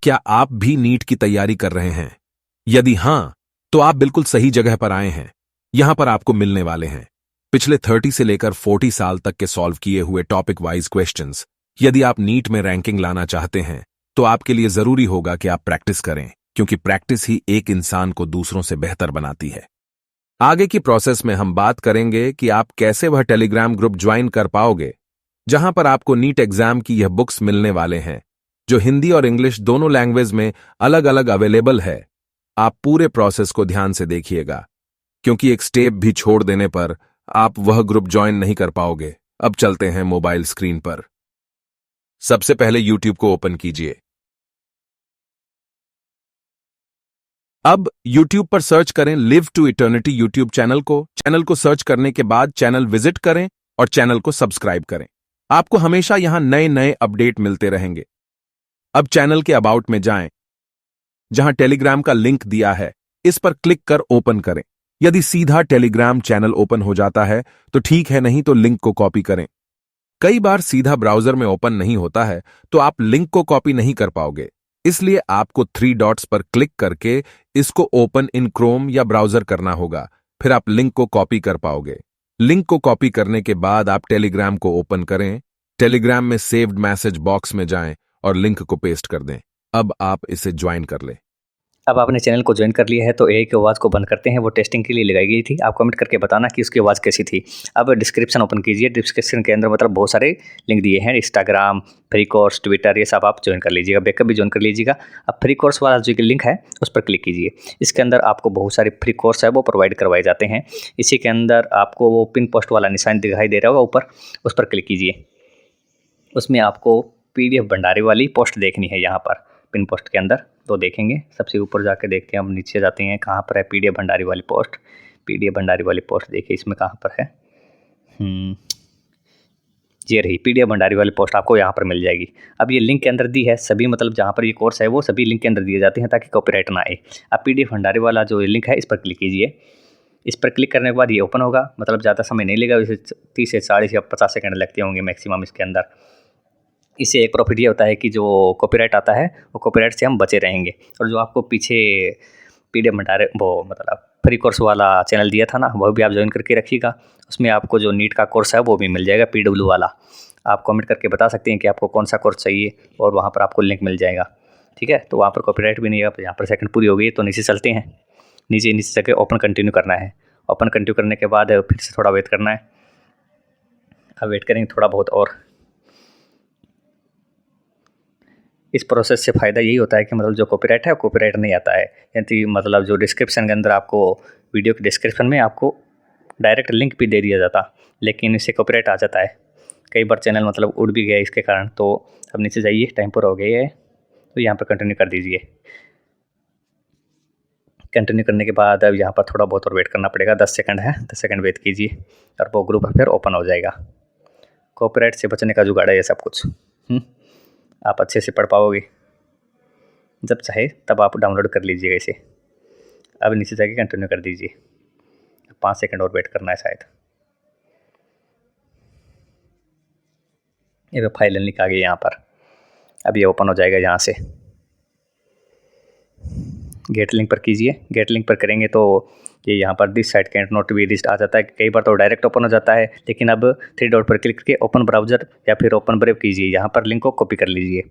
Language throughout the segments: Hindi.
क्या आप भी नीट की तैयारी कर रहे हैं? यदि हां, तो आप बिल्कुल सही जगह पर आए हैं। यहां पर आपको मिलने वाले हैं पिछले 30 से लेकर 40 साल तक के सॉल्व किए हुए टॉपिक वाइज क्वेश्चंस। यदि आप नीट में रैंकिंग लाना चाहते हैं, तो आपके लिए जरूरी होगा कि आप प्रैक्टिस करें, क्योंकि प्रैक्टिस ही एक इंसान को दूसरों से बेहतर बनाती है। आगे की प्रोसेस में हम बात करेंगे कि आप कैसे वह टेलीग्राम ग्रुप ज्वाइन कर पाओगे, जहां पर आपको नीट एग्जाम की यह बुक्स मिलने वाले हैं, जो हिंदी और इंग्लिश दोनों लैंग्वेज में अलग अलग अवेलेबल है। आप पूरे प्रोसेस को ध्यान से देखिएगा, क्योंकि एक स्टेप भी छोड़ देने पर आप वह ग्रुप ज्वाइन नहीं कर पाओगे। अब चलते हैं मोबाइल स्क्रीन पर। सबसे पहले यूट्यूब को ओपन कीजिए। अब यूट्यूब पर सर्च करें live to eternity YouTube channel को सर्च करने के बाद चैनल विजिट करें और चैनल को सब्सक्राइब करें। आपको हमेशा यहां नए नए अपडेट मिलते रहेंगे। अब चैनल के अबाउट में जाएं, जहां टेलीग्राम का लिंक दिया है, इस पर क्लिक कर ओपन करें। यदि सीधा टेलीग्राम चैनल ओपन हो जाता है तो ठीक है, नहीं तो लिंक को कॉपी करें। कई बार सीधा ब्राउजर में ओपन नहीं होता है तो आप लिंक को कॉपी नहीं कर पाओगे, इसलिए आपको 3 डॉट्स पर क्लिक करके इसको ओपन इन क्रोम या ब्राउजर करना होगा। फिर आप लिंक को कॉपी कर पाओगे। लिंक को कॉपी करने के बाद आप टेलीग्राम को ओपन करें, टेलीग्राम में सेव्ड मैसेज बॉक्स में जाएं और लिंक को पेस्ट कर दें। अब आप इसे ज्वाइन कर लें। अब आपने चैनल को ज्वाइन कर लिया है तो एक आवाज़ को बंद करते हैं, वो टेस्टिंग के लिए लगाई गई थी। आप कमेंट करके बताना कि उसकी आवाज़ कैसी थी। अब डिस्क्रिप्शन ओपन कीजिए। डिस्क्रिप्शन के अंदर मतलब बहुत सारे लिंक दिए हैं, इंस्टाग्राम, फ्री कोर्स, ट्विटर, ये सब आप ज्वाइन कर लीजिएगा। बैकअप भी ज्वाइन कर लीजिएगा। अब फ्री कोर्स वाला जो लिंक है उस पर क्लिक कीजिए। इसके अंदर आपको बहुत सारे फ्री कोर्स है वो प्रोवाइड करवाए जाते हैं। इसी के अंदर आपको वो पिन पोस्ट वाला निशान दिखाई दे रहा होगा ऊपर, उस पर क्लिक कीजिए। उसमें आपको PDF भंडारे वाली पोस्ट देखनी है। यहाँ पर पिन पोस्ट के अंदर तो देखेंगे, सबसे ऊपर जाके देखते हैं। हम नीचे जाते हैं, कहाँ पर है PDF भंडारी वाली पोस्ट। PDF भंडारी वाली पोस्ट देखिए इसमें कहाँ पर है। ये रही PDF भंडारी वाली पोस्ट, आपको यहाँ पर मिल जाएगी। अब ये लिंक के अंदर दी है सभी, मतलब जहाँ पर ये कोर्स है वो सभी लिंक के अंदर दिए जाते हैं ताकि कॉपीराइट ना आए। अब PDF भंडारी वाला जो लिंक है इस पर क्लिक कीजिए। इस पर क्लिक करने के बाद ये ओपन होगा, मतलब ज़्यादा समय नहीं लेगा, वैसे 30 से 40 या 50 सेकंड लगते होंगे मैक्सिमम इसके अंदर। इससे एक प्रॉफिट ये होता है कि जो कॉपीराइट आता है वो कॉपीराइट से हम बचे रहेंगे। और जो आपको पीछे PDF भंडारे वो मतलब फ्री कोर्स वाला चैनल दिया था ना, वो भी आप ज्वाइन करके रखिएगा। उसमें आपको जो नीट का कोर्स है वो भी मिल जाएगा, PW वाला। आप कमेंट करके बता सकते हैं कि आपको कौन सा कोर्स चाहिए और वहाँ पर आपको लिंक मिल जाएगा। ठीक है, तो वहाँ पर कॉपीराइट भी नहीं है। यहाँ पर सेकंड पूरी हो गई तो नीचे चलते हैं। नीचे जाके ओपन कंटिन्यू करना है। ओपन कंटिन्यू करने के बाद फिर से थोड़ा वेट करना है। अब वेट करेंगे थोड़ा बहुत और। इस प्रोसेस से फ़ायदा यही होता है कि मतलब जो कॉपीराइट है वो कॉपीराइट नहीं आता है। यानी मतलब जो डिस्क्रिप्शन के अंदर आपको वीडियो के डिस्क्रिप्शन में आपको डायरेक्ट लिंक भी दे दिया जाता, लेकिन इससे कॉपीराइट आ जाता है। कई बार चैनल मतलब उड़ भी गया इसके कारण। तो अब नीचे जाइए, टाइम पूरा हो गया है तो यहाँ पर कंटिन्यू कर दीजिए। कंटिन्यू करने के बाद अब यहाँ पर थोड़ा बहुत और वेट करना पड़ेगा। 10 सेकंड है, 10 सेकंड वेट कीजिए और वो ग्रुप फिर ओपन हो जाएगा। कॉपीराइट से बचने का जुगाड़ है ये सब कुछ। आप अच्छे से पढ़ पाओगे। जब चाहे तब आप डाउनलोड कर लीजिएगा इसे। अब नीचे जाके कंटिन्यू कर दीजिए। 5 सेकंड और वेट करना है शायद। ये फाइल लिंक आ गई यहाँ पर। अब ये ओपन हो जाएगा यहाँ से। गेट लिंक पर कीजिए। गेट लिंक पर करेंगे तो ये यहाँ पर this site can't not be reached आ जाता है। कई बार तो डायरेक्ट ओपन हो जाता है, लेकिन अब 3 डॉट पर क्लिक करके ओपन ब्राउज़र या फिर ओपन ब्रेव कीजिए। यहाँ पर लिंक को कॉपी कर लीजिए।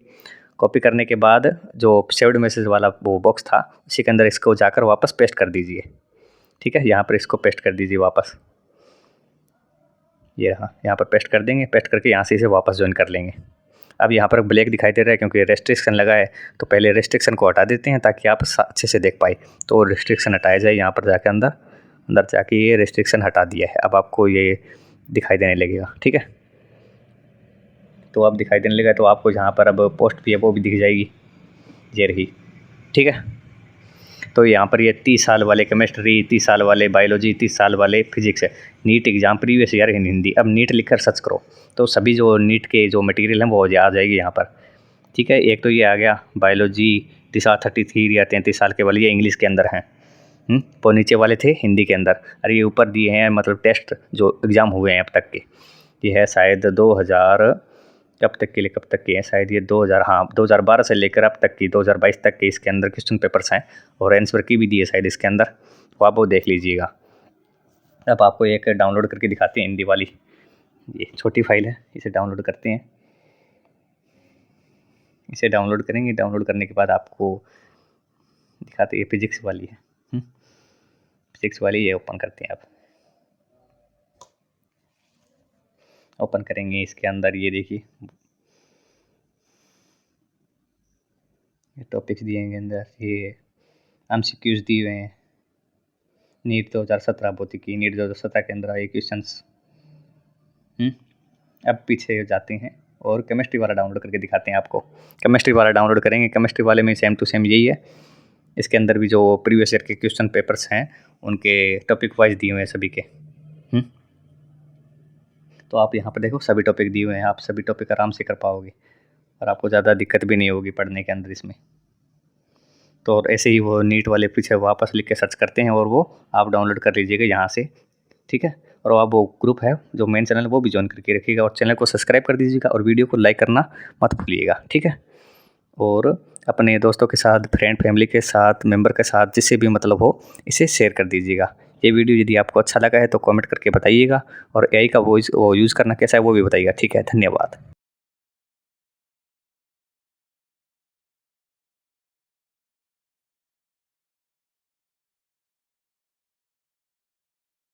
कॉपी करने के बाद जो सेव्ड मैसेज वाला वो बॉक्स था उसी के अंदर इसको जाकर वापस पेस्ट कर दीजिए। ठीक है, यहाँ पर इसको पेस्ट कर दीजिए वापस। ये रहा, यहाँ पर पेस्ट कर देंगे। पेस्ट करके यहाँ से इसे वापस ज्वाइन कर लेंगे। अब यहाँ पर ब्लैक दिखाई दे रहा है क्योंकि रेस्ट्रिक्शन लगा है, तो पहले रेस्ट्रिक्शन को हटा देते हैं ताकि आप अच्छे से देख पाए। तो रेस्ट्रिक्शन हटाया जाए। यहाँ पर जाके अंदर जाके ये रेस्ट्रिक्शन हटा दिया है। अब आपको ये दिखाई देने लगेगा। ठीक है, तो अब दिखाई देने लगा तो आपको जहाँ पर अब पोस्ट भी है वो भी दिख जाएगी। ये रही। ठीक है, तो यहाँ पर ये 30 साल वाले केमिस्ट्री, 30 साल वाले बायोलॉजी, 30 साल वाले फिजिक्स है। NEET exam previous year in Hindi. अब नीट लिखकर सर्च करो तो सभी जो नीट के जो मटेरियल हैं वो आ जाएगी यहाँ पर। ठीक है, एक तो ये आ गया बायोलॉजी 33 या 33 साल के वाले, ये इंग्लिश के अंदर हैं। वो नीचे वाले थे हिंदी के अंदर। और ये ऊपर दिए हैं मतलब टेस्ट जो एग्ज़ाम हुए हैं अब तक के। ये है शायद कब तक के लिए, कब तक के हैं, शायद ये 2012 से लेकर अब तक की 2022 तक के इसके अंदर क्वेश्चन पेपर्स हैं और आंसर की भी दी है शायद इसके अंदर, तो आप वो देख लीजिएगा। अब आपको एक डाउनलोड करके दिखाते हैं हिंदी वाली, ये छोटी फाइल है, इसे डाउनलोड करते हैं। इसे डाउनलोड करेंगे, डाउनलोड करने के बाद आपको दिखाते हैं, ये फिजिक्स वाली है, फिजिक्स वाली, ये ओपन करते हैं। आप ओपन करेंगे, इसके अंदर ये देखिए ये टॉपिक्स दिए हैं, अंदर ये MCQs दिए हुए हैं। नीट 2017 भौतिकी, नीट 2017 के अंदर आए क्वेश्चंस। अब पीछे जाते हैं और केमिस्ट्री वाला डाउनलोड करके दिखाते हैं आपको। केमिस्ट्री वाला डाउनलोड करेंगे, केमिस्ट्री वाले में सेम टू सेम यही है। इसके अंदर भी जो प्रीवियस ईयर के क्वेश्चन पेपर्स हैं उनके टॉपिक वाइज दिए हुए हैं सभी के। तो आप यहाँ पर देखो सभी टॉपिक दिए हुए हैं, आप सभी टॉपिक आराम से कर पाओगे और आपको ज़्यादा दिक्कत भी नहीं होगी पढ़ने के अंदर इसमें। तो और ऐसे ही वो नीट वाले पीछे वापस लिख के सर्च करते हैं और वो आप डाउनलोड कर लीजिएगा यहाँ से, ठीक है। और आप वो ग्रुप है जो मेन चैनल वो भी ज्वाइन करके रखिएगा और चैनल को सब्सक्राइब कर दीजिएगा और वीडियो को लाइक करना मत भूलिएगा, ठीक है। और अपने दोस्तों के साथ, फ्रेंड फैमिली के साथ, मेंबर के साथ, जिससे भी मतलब हो इसे शेयर कर दीजिएगा। ये वीडियो यदि आपको अच्छा लगा है तो कमेंट करके बताइएगा और AI का वो यूज़ करना कैसा है वो भी बताइएगा, ठीक है। धन्यवाद।